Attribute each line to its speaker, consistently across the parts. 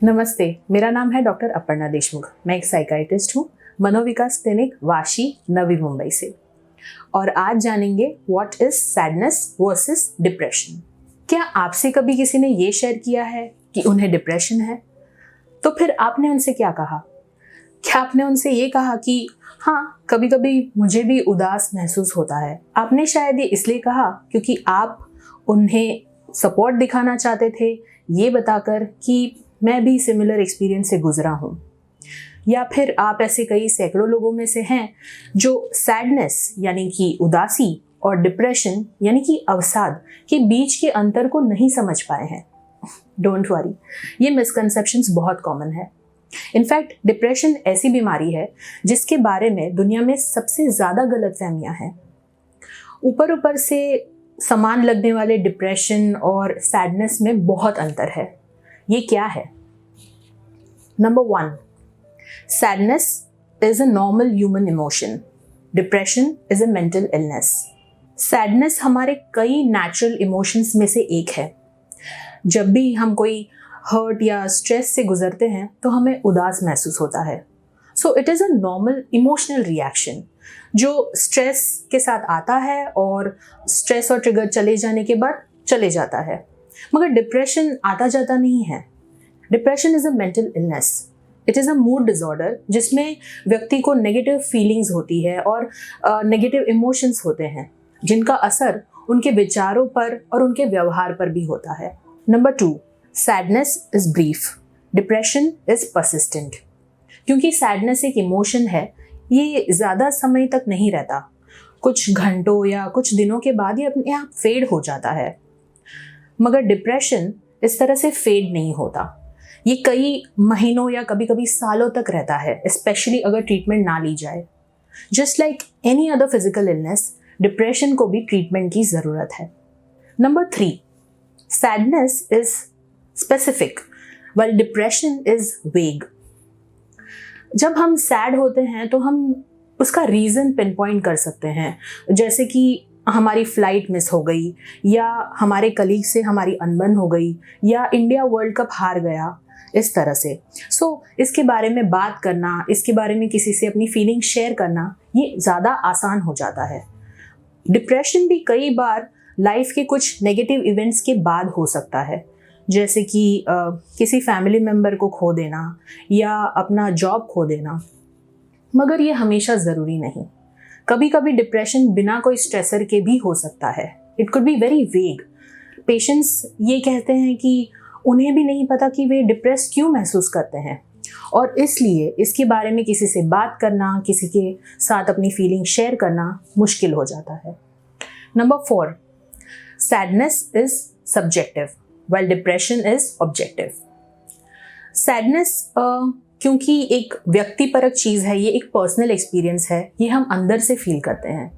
Speaker 1: नमस्ते, मेरा नाम है डॉक्टर अपर्णा देशमुख। मैं एक साइकाइट्रिस्ट हूँ, मनोविकास क्लिनिक वाशी, नवी मुंबई से। और आज जानेंगे what is sadness versus depression. क्या आपसे कभी किसी ने ये शेयर किया है कि उन्हें डिप्रेशन है? तो फिर आपने उनसे क्या कहा? क्या आपने उनसे ये कहा कि हाँ, कभी कभी मुझे भी उदास महसूस होता है? आपने शायद ये इसलिए कहा क्योंकि आप उन्हें सपोर्ट दिखाना चाहते थे, ये बताकर कि मैं भी सिमिलर एक्सपीरियंस से गुजरा हूँ। या फिर आप ऐसे कई सैकड़ों लोगों में से हैं जो सैडनेस यानी कि उदासी और डिप्रेशन यानी कि अवसाद के बीच के अंतर को नहीं समझ पाए हैं। डोंट वरी, ये मिसकंसेप्शंस बहुत कॉमन है। इनफैक्ट डिप्रेशन ऐसी बीमारी है जिसके बारे में दुनिया में सबसे ज़्यादा गलतफहमियां हैं। ऊपर ऊपर से समान लगने वाले डिप्रेशन और सैडनेस में बहुत अंतर है। ये क्या है? Number 1, sadness is a normal human emotion. Depression is a mental illness. Sadness हमारे कई नेचुरल इमोशंस में से एक है। जब भी हम कोई हर्ट या स्ट्रेस से गुजरते हैं तो हमें उदास महसूस होता है। So it is a normal emotional reaction जो स्ट्रेस के साथ आता है और स्ट्रेस और ट्रिगर चले जाने के बाद चले जाता है। मगर डिप्रेशन आता जाता नहीं है। Depression is a mental illness. It is a mood disorder जिसमें व्यक्ति को नेगेटिव फीलिंग्स होती है और नेगेटिव इमोशंस होते हैं जिनका असर उनके विचारों पर और उनके व्यवहार पर भी होता है। Number 2, sadness is brief, depression is persistent. क्योंकि सैडनेस एक इमोशन है, ये ज़्यादा समय तक नहीं रहता। कुछ घंटों या कुछ दिनों के बाद ये अपने आप फेड हो जाता है। मगर डिप्रेशन इस तरह से फेड नहीं होता। ये कई महीनों या कभी कभी सालों तक रहता है, स्पेशली अगर ट्रीटमेंट ना ली जाए। Just like any other physical illness, depression को भी ट्रीटमेंट की ज़रूरत है। Number 3, sadness is specific while depression is वेग। जब हम सैड होते हैं तो हम उसका रीज़न पिन पॉइंट कर सकते हैं, जैसे कि हमारी फ्लाइट मिस हो गई, या हमारे कलीग से हमारी अनबन हो गई, या इंडिया वर्ल्ड कप हार गया, इस तरह से। इसके बारे में बात करना, इसके बारे में किसी से अपनी फीलिंग शेयर करना, ये ज़्यादा आसान हो जाता है। डिप्रेशन भी कई बार लाइफ के कुछ नेगेटिव इवेंट्स के बाद हो सकता है, जैसे कि किसी फैमिली मेम्बर को खो देना या अपना जॉब खो देना। मगर ये हमेशा ज़रूरी नहीं। कभी कभी डिप्रेशन बिना कोई स्ट्रेसर के भी हो सकता है। It could be very vague. Patients ये कहते हैं कि उन्हें भी नहीं पता कि वे डिप्रेस क्यों महसूस करते हैं, और इसलिए इसके बारे में किसी से बात करना, किसी के साथ अपनी फीलिंग शेयर करना मुश्किल हो जाता है। Number 4, sadness is subjective while depression is objective. Sadness क्योंकि एक व्यक्तिपरक चीज़ है, ये एक पर्सनल एक्सपीरियंस है, ये हम अंदर से फील करते हैं।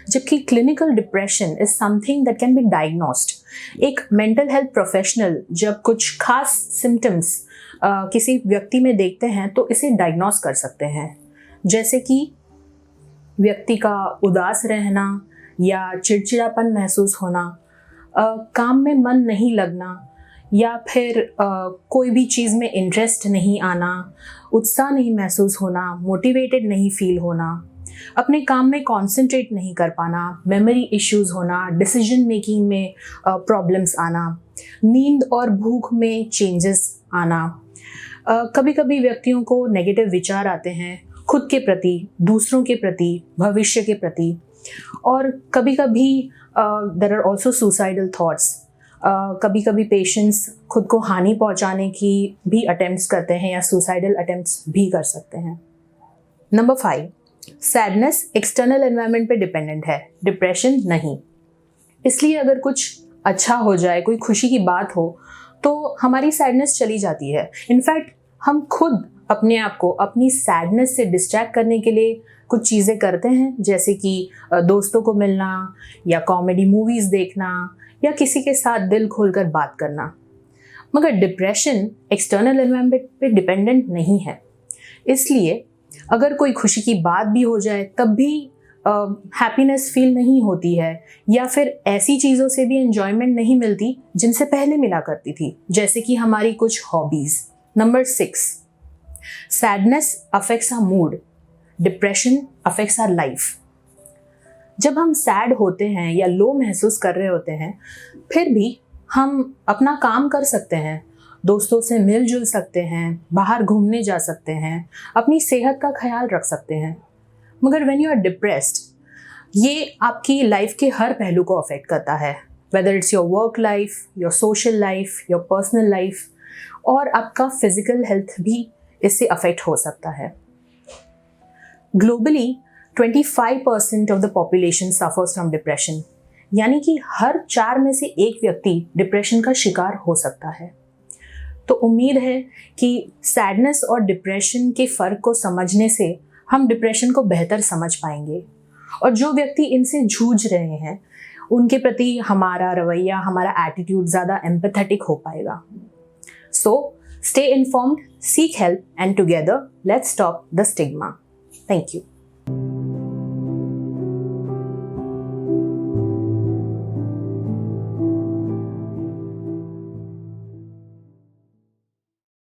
Speaker 1: जबकि clinical depression is something that can be diagnosed. एक मेंटल हेल्थ प्रोफेशनल जब कुछ खास सिम्टम्स किसी व्यक्ति में देखते हैं तो इसे डायग्नोस कर सकते हैं, जैसे कि व्यक्ति का उदास रहना या चिड़चिड़ापन महसूस होना, काम में मन नहीं लगना, या फिर कोई भी चीज़ में इंटरेस्ट नहीं आना, उत्साह नहीं महसूस होना, मोटिवेटेड नहीं फील होना, अपने काम में कंसंट्रेट नहीं कर पाना, मेमोरी इश्यूज होना, डिसीजन मेकिंग में प्रॉब्लम्स आना, नींद और भूख में चेंजेस आना। कभी कभी व्यक्तियों को नेगेटिव विचार आते हैं खुद के प्रति, दूसरों के प्रति, भविष्य के प्रति, और कभी कभी there are also suicidal thoughts. कभी कभी पेशेंट्स खुद को हानि पहुंचाने की भी अटेम्प्ट्स करते हैं या सुसाइडल अटेम्प्ट्स भी कर सकते हैं। नंबर 5, सैडनेस एक्सटर्नल एनवायरनमेंट पे डिपेंडेंट है, डिप्रेशन नहीं। इसलिए अगर कुछ अच्छा हो जाए, कोई खुशी की बात हो, तो हमारी सैडनेस चली जाती है। इनफैक्ट हम खुद अपने आप को अपनी सैडनेस से डिस्ट्रैक्ट करने के लिए कुछ चीज़ें करते हैं, जैसे कि दोस्तों को मिलना या कॉमेडी मूवीज़ देखना या किसी के साथ दिल खोलकर बात करना। मगर डिप्रेशन एक्सटर्नल एनवायरनमेंट पे डिपेंडेंट नहीं है। इसलिए अगर कोई खुशी की बात भी हो जाए तब भी हैप्पीनेस फील नहीं होती है, या फिर ऐसी चीज़ों से भी एंजॉयमेंट नहीं मिलती जिनसे पहले मिला करती थी, जैसे कि हमारी कुछ hobbies. Number 6, sadness affects our mood, depression affects our life. जब हम सैड होते हैं या लो महसूस कर रहे होते हैं, फिर भी हम अपना काम कर सकते हैं, दोस्तों से मिलजुल सकते हैं, बाहर घूमने जा सकते हैं, अपनी सेहत का ख्याल रख सकते हैं। मगर व्हेन यू आर डिप्रेस्ड, ये आपकी लाइफ के हर पहलू को अफेक्ट करता है, whether it's your work life, your social life, your personal life, और आपका फिजिकल हेल्थ भी इससे अफेक्ट हो सकता है। Globally 25% of the population suffers from depression, यानी कि हर 4 में से एक व्यक्ति डिप्रेशन का शिकार हो सकता है। तो उम्मीद है कि सैडनेस और डिप्रेशन के फ़र्क को समझने से हम डिप्रेशन को बेहतर समझ पाएंगे, और जो व्यक्ति इनसे जूझ रहे हैं उनके प्रति हमारा रवैया, हमारा एटीट्यूड ज़्यादा एम्पैथेटिक हो पाएगा। So stay informed, seek help, and together let's stop the stigma. Thank you.